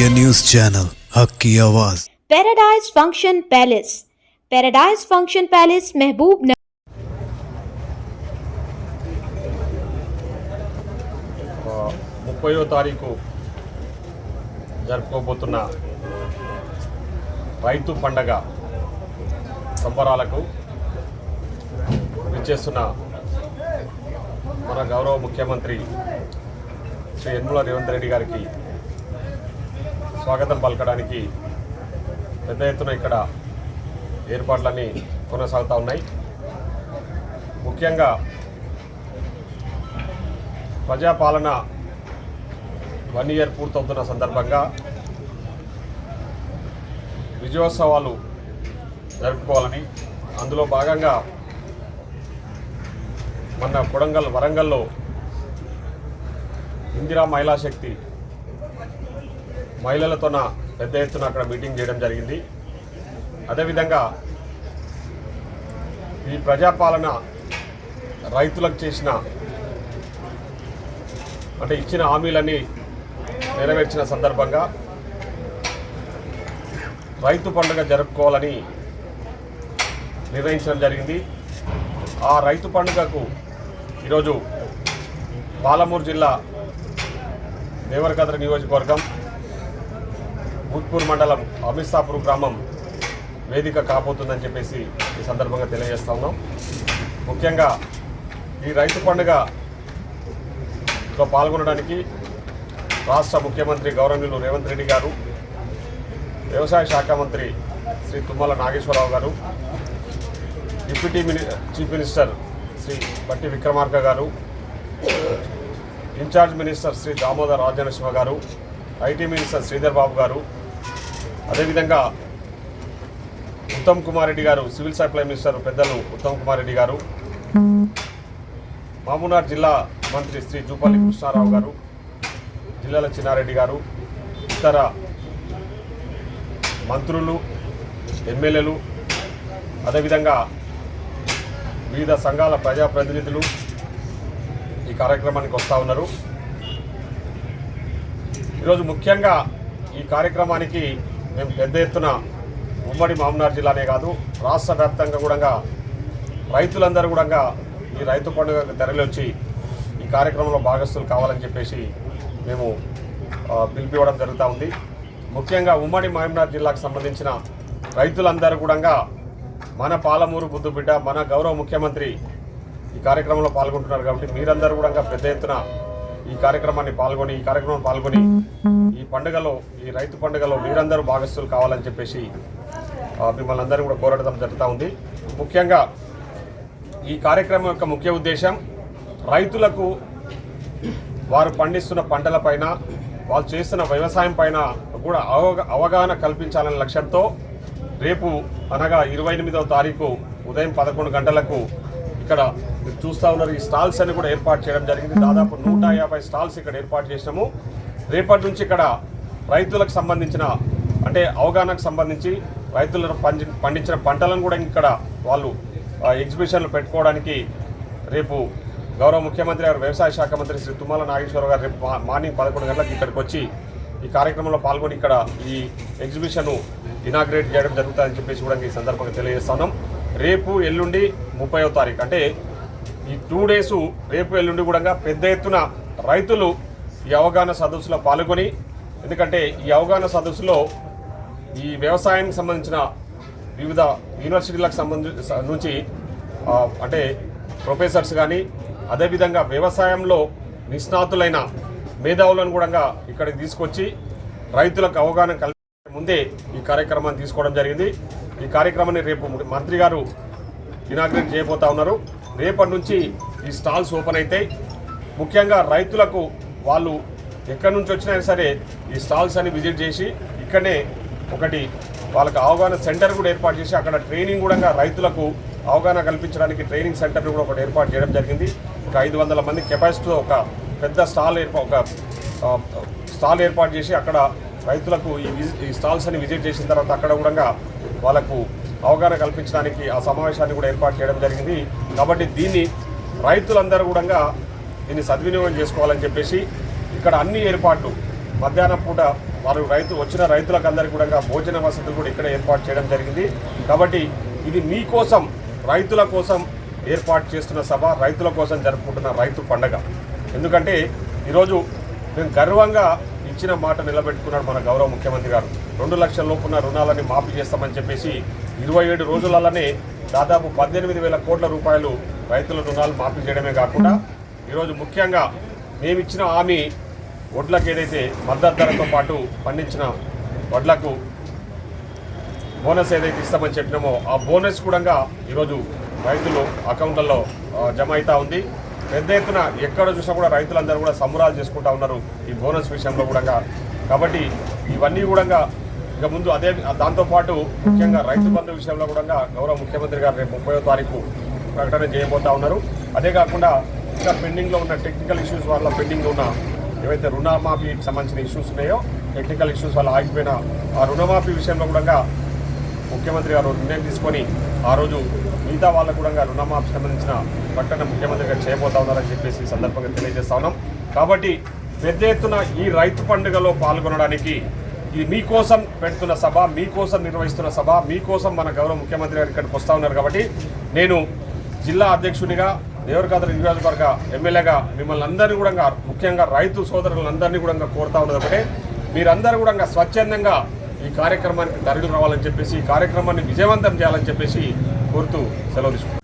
India news channel हक की आवाज़। Paradise function palace, paradise function palace महबूब नगर। 30వ తారీఖు జరుపుకోబోతున్న రైతు పండగ సంబరాలకు విచ్చేస్తున్న మన గౌరవ ముఖ్యమంత్రి శ్రీ యనమల రేవంత్ రెడ్డి గారికి స్వాగతం పలకడానికి పెద్ద ఎత్తున ఇక్కడ ఏర్పాట్లన్నీ కొనసాగుతూ ఉన్నాయి. ముఖ్యంగా ప్రజాపాలన 1 ఇయర్ పూర్తవుతున్న సందర్భంగా విజయోత్సవాలు జరుపుకోవాలని, అందులో భాగంగా మన వరంగల్లో ఇందిరా మహిళా శక్తి మహిళలతోన పెద్ద ఎత్తున అక్కడ మీటింగ్ చేయడం జరిగింది. అదేవిధంగా ఈ ప్రజాపాలన రైతులకు చేసిన ఇచ్చిన హామీలన్నీ నెరవేర్చిన సందర్భంగా రైతు పండుగ జరుపుకోవాలని నిర్ణయించడం జరిగింది. ఆ రైతు పండుగకు ఈరోజు పాలమూరు జిల్లా దేవరకద్ర నియోజకవర్గం భూత్పూర్ మండలం అమిర్సాపూర్ గ్రామం వేదిక కాబోతుందని చెప్పేసి ఈ సందర్భంగా తెలియజేస్తా ఉన్నాం. ముఖ్యంగా ఈ రైతు పండుగలో పాల్గొనడానికి రాష్ట్ర ముఖ్యమంత్రి గౌరవనీయులు రేవంత్ రెడ్డి గారు, వ్యవసాయ శాఖ మంత్రి శ్రీ తుమ్మల నాగేశ్వరరావు గారు, డిప్యూటీ చీఫ్ మినిస్టర్ శ్రీ బట్టి విక్రమార్క గారు, ఇన్ఛార్జ్ మినిస్టర్ శ్రీ దామోదర్ రాజనరసింహ గారు, ఐటీ మినిస్టర్ శ్రీధర్ బాబు గారు, అదేవిధంగా ఉత్తమ్ కుమార్ రెడ్డి గారు, సివిల్ సప్లై మినిస్టర్ పెద్దలు ఉత్తమ్ కుమార్ రెడ్డి గారు, మహబూబ్నగర్ జిల్లా మంత్రి శ్రీ జూపల్లి కృష్ణారావు గారు, జిల్లాల చిన్నారెడ్డి గారు, ఇతర మంత్రులు, ఎమ్మెల్యేలు, అదేవిధంగా వివిధ సంఘాల ప్రజాప్రతినిధులు ఈ కార్యక్రమానికి వస్తూ ఉన్నారు. ఈరోజు ముఖ్యంగా ఈ కార్యక్రమానికి మేము పెద్ద ఎత్తున ఉమ్మడి మహబూబ్నగర్ జిల్లానే కాదు రాష్ట్ర వ్యాప్తంగా కూడా రైతులందరూ కూడా ఈ రైతు పండుగకు తరలివచ్చి ఈ కార్యక్రమంలో భాగస్తులు కావాలని చెప్పేసి మేము పిలిపివ్వడం జరుగుతూ ఉంది. ముఖ్యంగా ఉమ్మడి మహబూబ్నగర్ జిల్లాకు సంబంధించిన రైతులందరూ కూడా మన పాలమూరు బుద్ధుబిడ్డ మన గౌరవ ముఖ్యమంత్రి ఈ కార్యక్రమంలో పాల్గొంటున్నారు కాబట్టి మీరందరూ కూడా పెద్ద ఎత్తున ఈ కార్యక్రమంలో పాల్గొని ఈ పండుగలో, ఈ రైతు పండుగలో మీరందరూ భాగస్తులు కావాలని చెప్పేసి మిమ్మల్ని అందరూ కూడా కోరడం జరుగుతూ ఉంది. ముఖ్యంగా ఈ కార్యక్రమం యొక్క ముఖ్య ఉద్దేశం రైతులకు వారు పండిస్తున్న పంటలపైన, వాళ్ళు చేస్తున్న వ్యవసాయం పైన కూడా అవగాహన కల్పించాలనే లక్ష్యంతో రేపు అనగా 28వ తారీఖు ఉదయం 11 గంటలకు ఇక్కడ మీరు చూస్తూ ఉన్నారు ఈ స్టాల్స్ అని కూడా ఏర్పాటు చేయడం జరిగింది. దాదాపు 150 స్టాల్స్ ఇక్కడ ఏర్పాటు చేసినాము. రేపటి నుంచి ఇక్కడ రైతులకు సంబంధించిన అవగాహనకు సంబంధించి రైతులు పండించిన పంటలను కూడా ఇక్కడ వాళ్ళు ఎగ్జిబిషన్లు పెట్టుకోవడానికి రేపు గౌరవ ముఖ్యమంత్రి గారు, వ్యవసాయ శాఖ మంత్రి శ్రీ తుమ్మల నాగేశ్వరరావు గారు రేపు మార్నింగ్ 11 గంటలకు ఇక్కడికి వచ్చి ఈ కార్యక్రమంలో పాల్గొని ఇక్కడ ఈ ఎగ్జిబిషన్ ఇనాగ్రేట్ చేయడం జరుగుతుందని చెప్పేసి కూడా ఈ సందర్భంగా తెలియజేస్తున్నాం. రేపు ఎల్లుండి 30వ తారీఖు ఈ 2 డేసు రేపు ఎల్లుండి కూడా పెద్ద ఎత్తున రైతులు ఈ అవగాహన సదస్సులో పాల్గొని, ఎందుకంటే ఈ అవగాహన సదస్సులో ఈ వ్యవసాయానికి సంబంధించిన వివిధ యూనివర్సిటీలకు నుంచి ప్రొఫెసర్స్ కానీ, అదేవిధంగా వ్యవసాయంలో నిష్ణాతులైన మేధావులను కూడా ఇక్కడికి తీసుకొచ్చి రైతులకు అవగాహన కల్పించే ముందే ఈ కార్యక్రమాన్ని తీసుకోవడం జరిగింది. ఈ కార్యక్రమాన్ని రేపు మంత్రి గారు ఇనాగ్రేట్ చేయబోతా ఉన్నారు. రేపటి నుంచి ఈ స్టాల్స్ ఓపెన్ అవుతాయి. ముఖ్యంగా రైతులకు వాళ్ళు ఎక్కడి నుంచి వచ్చినా సరే ఈ స్టాల్స్ అని విజిట్ చేసి ఇక్కడనే ఒకటి వాళ్ళకి అవగాహన సెంటర్ కూడా ఏర్పాటు చేసి అక్కడ ట్రైనింగ్ కూడా రైతులకు అవగాహన కల్పించడానికి ట్రైనింగ్ సెంటర్ని కూడా ఒకటి ఏర్పాటు చేయడం జరిగింది. ఒక 500 మంది కెపాసిటీతో ఒక పెద్ద స్టాల్ ఏర్పాటు చేసి అక్కడ రైతులకు ఈ స్టాల్స్ అని విజిట్ చేసిన తర్వాత అక్కడ కూడా వాళ్ళకు అవగాహన కల్పించడానికి ఆ సమావేశాన్ని కూడా ఏర్పాటు చేయడం జరిగింది. కాబట్టి దీన్ని రైతులందరూ కూడా దీన్ని సద్వినియోగం చేసుకోవాలని చెప్పేసి ఇక్కడ అన్ని ఏర్పాట్లు మధ్యాహ్నం పూట వారు వచ్చిన రైతులకు అందరికీ కూడా భోజన వసతులు కూడా ఇక్కడ ఏర్పాటు చేయడం జరిగింది. కాబట్టి ఇది మీకోసం, రైతుల కోసం ఏర్పాటు చేస్తున్న సభ, రైతుల కోసం జరుపుకుంటున్న రైతు పండగ. ఎందుకంటే ఈరోజు మేము గర్వంగా ఇచ్చిన మాట నిలబెట్టుకున్నాడు మన గౌరవ ముఖ్యమంత్రి గారు. 2 లక్షల లోపున్న రుణాలని మాఫీ చేస్తామని చెప్పేసి 27 రోజులలోనే దాదాపు 18,000 కోట్ల రూపాయలు రైతుల రుణాలు మాఫీ చేయడమే కాకుండా ఈరోజు ముఖ్యంగా మేమిచ్చిన హామీ వడ్లకు ఏదైతే మద్దతు ధరతో పాటు పండించిన వడ్లకు బోనస్ ఏదైతే ఇస్తామని చెప్పినామో ఆ బోనస్ కూడా ఈరోజు రైతులు అకౌంట్లలో జమ అవుతూ ఉంది. పెద్ద ఎత్తున ఎక్కడ చూసినా కూడా రైతులందరూ కూడా సంబరాలు చేసుకుంటూ ఉన్నారు ఈ బోనస్ విషయంలో కూడా. కాబట్టి ఇవన్నీ కూడా ఇక ముందు దాంతోపాటు ముఖ్యంగా రైతు బంధు విషయంలో కూడా గౌరవ ముఖ్యమంత్రి గారు రేపు 30వ తారీఖు ప్రకటన చేయబోతా ఉన్నారు. అదే కాకుండా ఇంకా పెండింగ్లో ఉన్న టెక్నికల్ ఇష్యూస్ వల్ల పెండింగ్ ఉన్న ఏవైతే రుణమాఫీకి సంబంధించిన ఇష్యూస్ ఉన్నాయో, టెక్నికల్ ఇష్యూస్ వల్ల ఆగిపోయిన ఆ రుణమాఫీ విషయంలో కూడా ముఖ్యమంత్రి గారు నిర్ణయం తీసుకొని ఆ రోజు మిగతా వాళ్ళకు కూడా రుణమాఫీకి సంబంధించిన ప్రకటన ముఖ్యమంత్రి గారు చేయబోతా ఉన్నారని చెప్పేసి సందర్భంగా తెలియజేస్తా ఉన్నాం. కాబట్టి పెద్ద ఎత్తున ఈ రైతు పండుగలో పాల్గొనడానికి ఇది మీకోసం పెడుతున్న సభ, మీకోసం నిర్వహిస్తున్న సభ, మీకోసం మన గౌరవ ముఖ్యమంత్రి గారు ఇక్కడికి వస్తూ ఉన్నారు. కాబట్టి నేను జిల్లా అధ్యక్షునిగా, దేవరకద్ర నియోజకవర్గ ఎమ్మెల్యేగా మిమ్మల్ని అందరినీ కూడా, ముఖ్యంగా రైతు సోదరులందరినీ కూడా కోరుతా ఉన్నది ఒకటే, మీరందరూ కూడా స్వచ్ఛందంగా ఈ కార్యక్రమానికి తరలి రావాలని చెప్పేసి, ఈ కార్యక్రమాన్ని విజయవంతం చేయాలని చెప్పేసి కోరుతూ సెలవు తీసుకుంటాం.